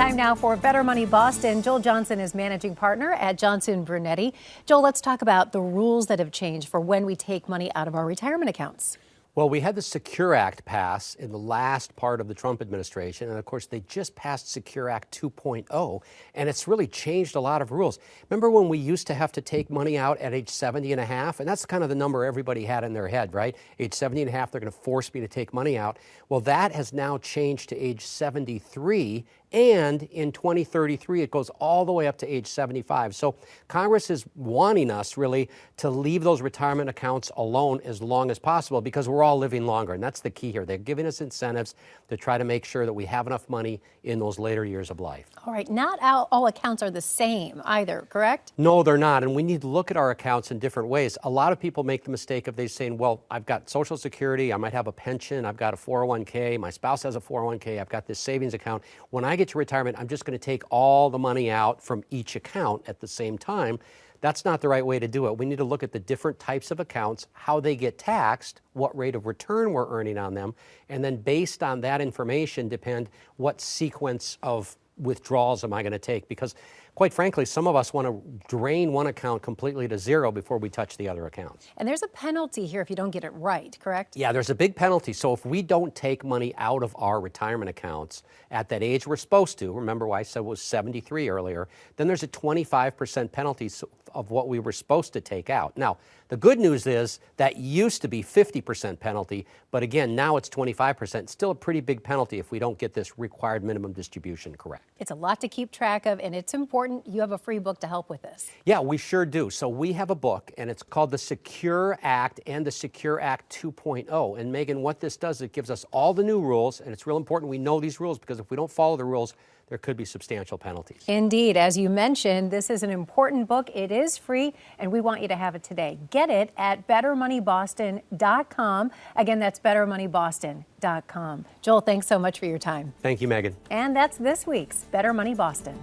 Time now for Better Money Boston. Joel Johnson is managing partner at Johnson Brunetti. Joel, let's talk about the rules that have changed for when we take money out of our retirement accounts. Well, we had the Secure Act pass in the last part of the Trump administration, and of course they just passed Secure Act 2.0, and it's really changed a lot of rules. Remember when we used to have to take money out at age 70 and a half? And that's kind of the number everybody had in their head, right? Age 70 and a half, they're going to force me to take money out. Well, that has now changed to age 73, and in 2033, it goes all the way up to age 75. So Congress is wanting us really to leave those retirement accounts alone as long as possible because we're all living longer. And that's the key here. They're giving us incentives to try to make sure that we have enough money in those later years of life. All right. Not all accounts are the same either, correct? No, they're not. And we need to look at our accounts in different ways. A lot of people make the mistake of they saying, well, I've got Social Security, I might have a pension, I've got a 401k, my spouse has a 401k, I've got this savings account. When I get to retirement, I'm just going to take all the money out from each account at the same time. That's not the right way to do it. We need to look at the different types of accounts, how they get taxed, what rate of return we're earning on them, and then based on that information depend what sequence of withdrawals am I going to take? Because quite frankly, some of us want to drain one account completely to zero before we touch the other accounts. And there's a penalty here if you don't get it right, correct? Yeah, there's a big penalty. So if we don't take money out of our retirement accounts at that age we're supposed to, remember why I said it was 73 earlier, then there's a 25% penalty of what we were supposed to take out. Now, the good news is that used to be 50% penalty, but again, now it's 25%. Still a pretty big penalty if we don't get this required minimum distribution correct. It's a lot to keep track of, and it's important. You have a free book to help with this. Yeah, we sure do. So we have a book, and it's called The Secure Act and the Secure Act 2.0. And Megan, what this does, it gives us all the new rules, and it's real important we know these rules because if we don't follow the rules, there could be substantial penalties. Indeed. As you mentioned, this is an important book. It is free, and we want you to have it today. Get it at bettermoneyboston.com. Again, that's bettermoneyboston.com. Joel, thanks so much for your time. Thank you, Megan. And that's this week's Better Money Boston.